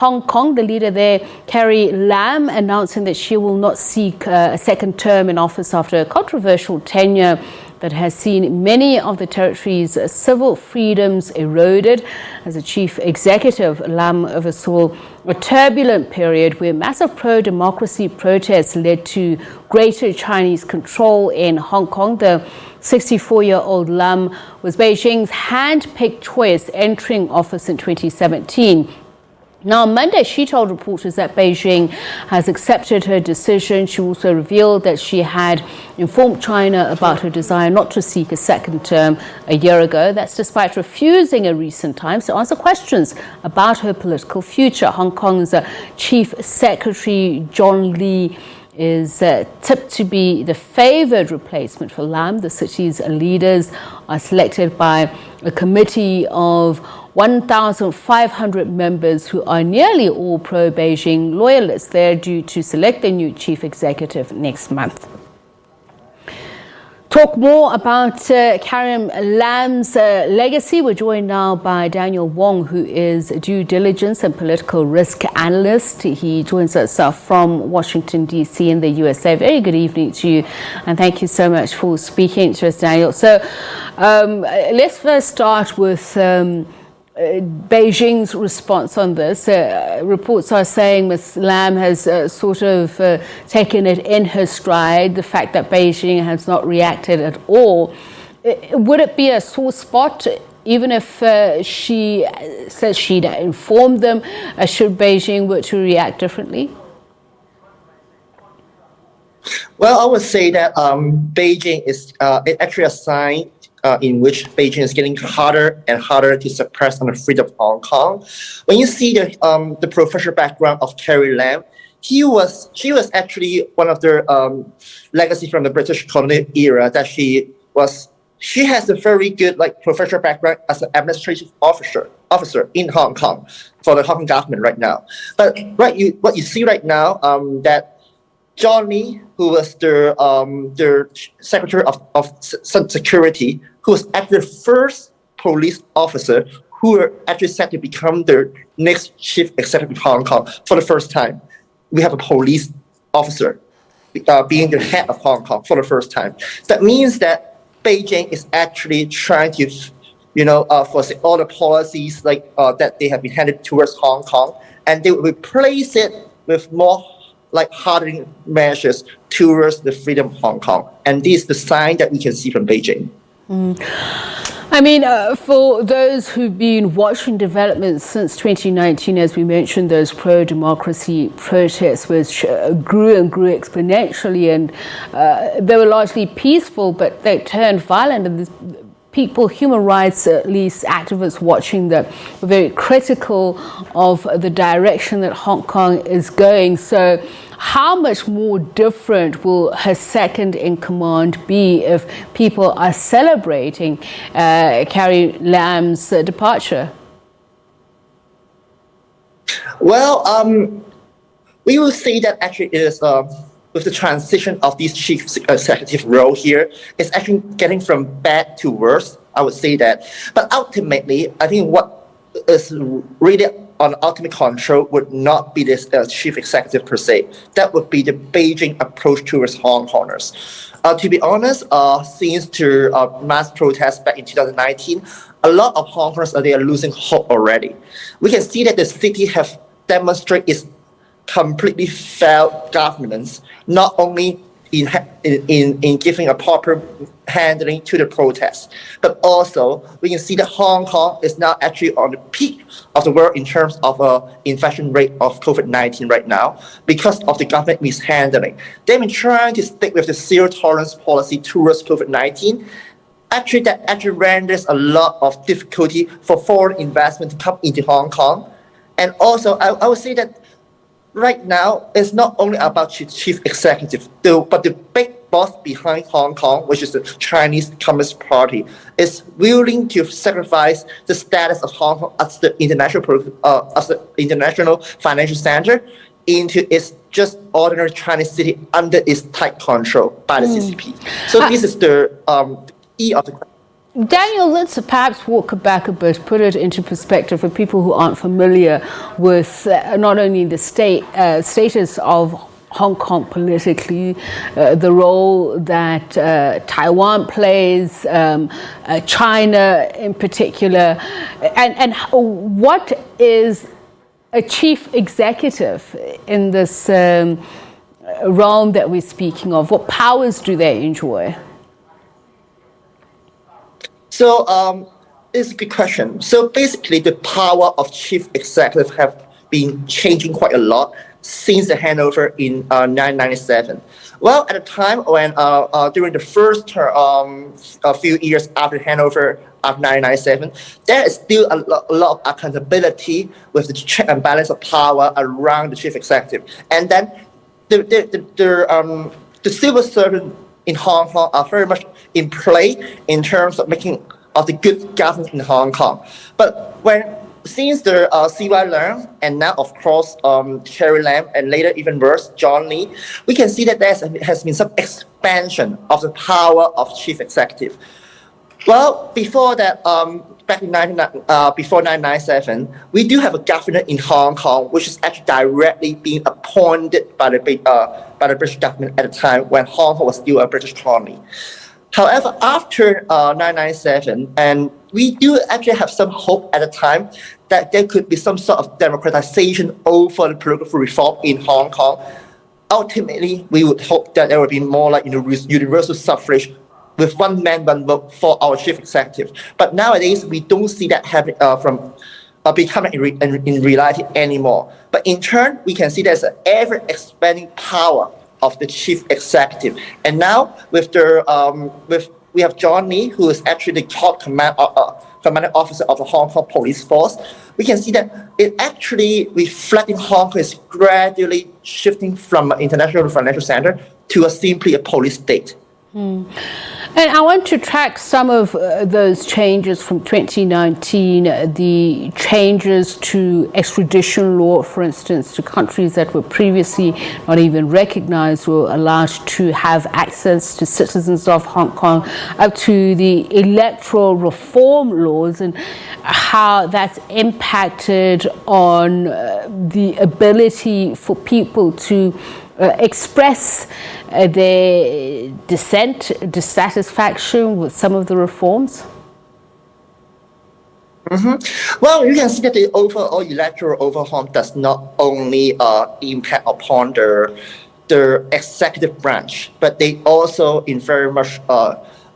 Hong Kong, the leader there, Carrie Lam, announcing that she will not seek a second term in office after a controversial tenure that has seen many of the territory's civil freedoms eroded. As a chief executive, Lam oversaw a turbulent period where massive pro-democracy protests led to greater Chinese control in Hong Kong. The 64-year-old Lam was Beijing's hand-picked choice entering office in 2017. Now, on Monday, she told reporters that Beijing has accepted her decision. She also revealed that she had informed China about her desire not to seek a second term a year ago. That's despite refusing in recent times to answer questions about her political future. Hong Kong's Chief Secretary John Lee is tipped to be the favoured replacement for Lam. The city's leaders are selected by a committee of 1,500 members who are nearly all pro-Beijing loyalists. They're due to select their new chief executive next month. Talk more about Carrie Lam's legacy. We're joined now by Daniel Wong, who is a due diligence and political risk analyst. He joins us from Washington, D.C. in the USA. Very good evening to you, and thank you so much for speaking to us, Daniel. So let's first start with Beijing's response on this. Reports are saying Ms. Lam has sort of taken it in her stride, the fact that Beijing has not reacted at all. Would it be a sore spot, even if she says she'd informed them, should Beijing were to react differently? Well, I would say that Beijing is actually a sign in which Beijing is getting harder and harder to suppress on the freedom of Hong Kong. When you see the professional background of Carrie Lam, she was actually one of the legacy from the British colonial era, that she has a very good professional background as an administrative officer in Hong Kong for the Hong Kong government right now. But what you see right now, that John Lee, who was the Secretary of Security, who was actually the first police officer who were actually set to become the next chief executive of Hong Kong for the first time. We have a police officer being the head of Hong Kong for the first time. That means that Beijing is actually trying to, foresee all the policies that they have been handed towards Hong Kong, and they will replace it with more hardening measures towards the freedom of Hong Kong. And this is the sign that we can see from Beijing. I mean, for those who've been watching developments since 2019, as we mentioned, those pro-democracy protests which grew and grew exponentially, and they were largely peaceful, but they turned violent, and people, human rights, at least activists watching that, were very critical of the direction that Hong Kong is going. So how much more different will her second in command be if people are celebrating Carrie Lam's departure? Well, we will see that actually it is with the transition of this chief executive role here, it's actually getting from bad to worse, I would say that. But ultimately, I think what is really on ultimate control would not be this chief executive per se. That would be the Beijing approach towards Hong Kongers. To be honest, since the mass protests back in 2019, a lot of Hong Kongers they are losing hope already. We can see that the city have demonstrated its completely failed governance, not only in giving a proper handling to the protests, but also we can see that Hong Kong is now actually on the peak of the world in terms of infection rate of COVID-19 right now because of the government mishandling. They've been trying to stick with the zero tolerance policy towards COVID-19. Actually, that actually renders a lot of difficulty for foreign investment to come into Hong Kong. And also, I would say that right now, it's not only about chief executive, but the big boss behind Hong Kong, which is the Chinese Communist Party, is willing to sacrifice the status of Hong Kong as the international financial center into its just ordinary Chinese city under its tight control by the CCP. So this is the key of the question. Daniel, let's perhaps walk back a bit, put it into perspective for people who aren't familiar with not only the status of Hong Kong politically, the role that Taiwan plays, China in particular, and what is a chief executive in this realm that we're speaking of? What powers do they enjoy? So it's a good question. So basically, the power of chief executive have been changing quite a lot since the handover in 1997. Well, at the time when during the first term, a few years after the handover of 1997, there is still a lot of accountability with the check and balance of power around the chief executive, and then the civil servant in Hong Kong are very much in play in terms of making of the good governance in Hong Kong. But since the CY Lam and now of course Carrie Lam and later even worse John Lee, we can see that there has been some expansion of the power of chief executive. Well, before that, back in before 1997, we do have a governor in Hong Kong, which is actually directly being appointed by the British government at the time when Hong Kong was still a British colony. However, after 1997, and we do actually have some hope at the time that there could be some sort of democratization over the political reform in Hong Kong. Ultimately, we would hope that there would be more like universal suffrage with one man, one vote for our chief executive. But nowadays, we don't see that happening becoming in reality anymore. But in turn, we can see there's an ever-expanding power of the chief executive. And now with we have John Lee, who is actually the top commanding officer of the Hong Kong police force. We can see that it actually reflecting Hong Kong is gradually shifting from an international financial center to simply a police state. And I want to track some of those changes from 2019, the changes to extradition law, for instance, to countries that were previously not even recognized or allowed to have access to citizens of Hong Kong, up to the electoral reform laws and how that's impacted on the ability for people to express their dissatisfaction with some of the reforms? Well, you can see that the overall electoral overhaul does not only impact upon the executive branch, but they also in very much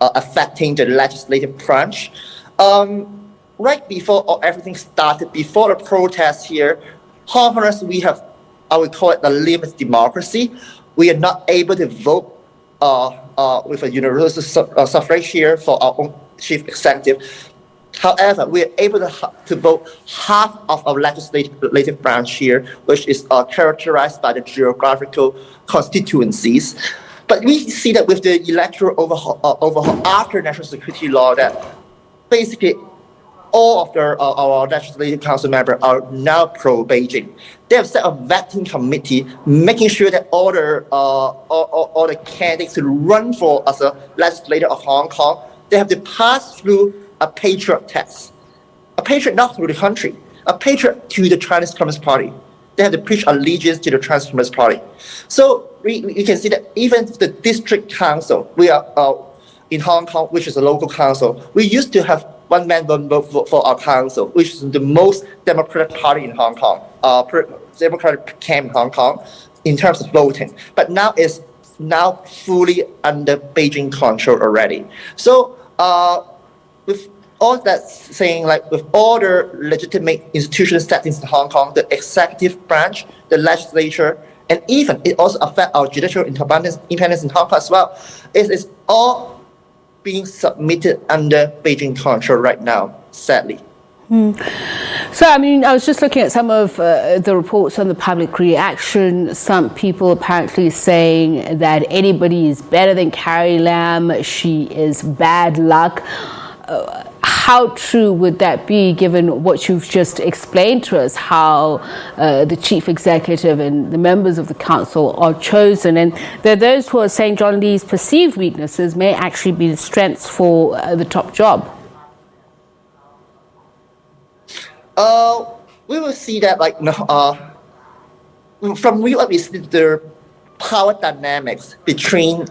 affecting the legislative branch. Right before everything started, before the protest here, Hong Kongers, we have, I would call it a limited democracy. We are not able to vote with a universal suffrage here for our own chief executive. However, we are able to vote half of our legislative branch here, which is characterized by the geographical constituencies. But we see that with the electoral overhaul after national security law, that basically all of our legislative council members are now pro-Beijing. They have set a vetting committee, making sure that all the candidates who run for as a legislator of Hong Kong, they have to pass through a patriot test. A patriot not through the country, a patriot to the Chinese Communist Party. They have to preach allegiance to the Chinese Communist Party. So we can see that even the district council, we are in Hong Kong, which is a local council, we used to have one man, one vote for our council, which is the most democratic party in Hong Kong, democratic camp in Hong Kong in terms of voting. But now it's fully under Beijing control already. So with all that saying, like with all the legitimate institutional settings in Hong Kong, the executive branch, the legislature, and even it also affects our judicial independence in Hong Kong as well. It is all being submitted under Beijing control right now, sadly. So, I mean, I was just looking at some of the reports on the public reaction. Some people apparently saying that anybody is better than Carrie Lam. She is bad luck. how true would that be, given what you've just explained to us, how the chief executive and the members of the council are chosen? And there are those who are saying John Lee's perceived weaknesses may actually be the strengths for the top job. We will see that, from real we see the power dynamics between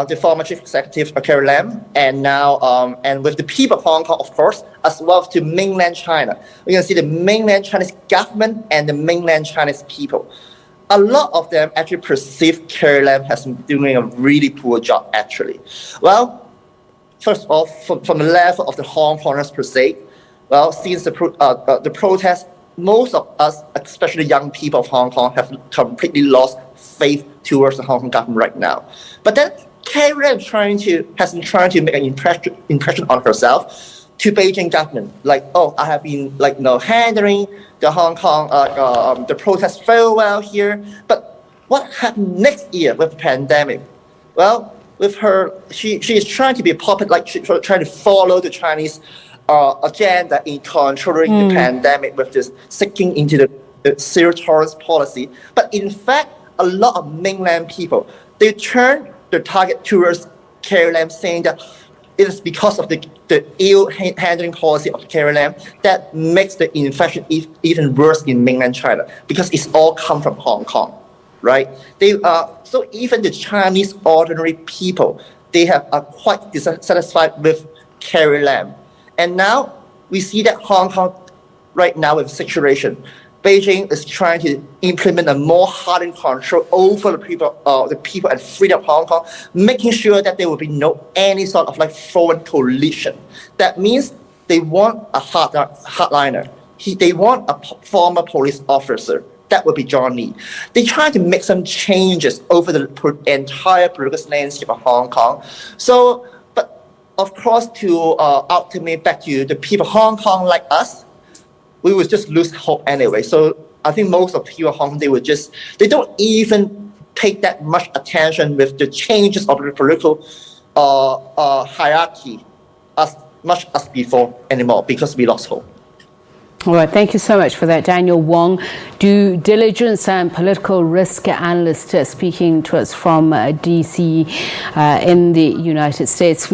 the former chief executive Carrie Lam and now and with the people of Hong Kong, of course, as well as to mainland China. We can see the mainland Chinese government and the mainland Chinese people. A lot of them actually perceive Carrie Lam has been doing a really poor job, actually. Well, first of all, from the level of the Hong Kongers per se, well, since the protest, most of us, especially young people of Hong Kong, have completely lost faith towards the Hong Kong government right now. But then Carrie Lam has been trying to make an impression on herself to Beijing government, I have been handling the Hong Kong the protest very well here. But what happened next year with the pandemic? Well, with her, she is trying to be popular, she's trying to follow the Chinese agenda in controlling the pandemic with this sinking into the zero tolerance policy. But in fact, a lot of mainland people, they turn the target towards Carrie Lam, saying that it is because of the ill handling policy of Carrie Lam that makes the infection even worse in mainland China, because it's all come from Hong Kong, right? So even the Chinese ordinary people, they are quite dissatisfied with Carrie Lam. And now we see that Hong Kong, right now with the situation, Beijing is trying to implement a more hardened control over the people and freedom of Hong Kong, making sure that there will be any sort of foreign coalition. That means they want a hardliner. They want a former police officer. That would be John Lee. They try to make some changes over the entire political landscape of Hong Kong. So, of course, to ultimately back to the people of Hong Kong like us, we would just lose hope anyway. So I think most of the people of Hong Kong, they don't even take that much attention with the changes of the political hierarchy as much as before anymore, because we lost hope. All right, thank you so much for that, Daniel Wong, due diligence and political risk analyst, speaking to us from DC in the United States.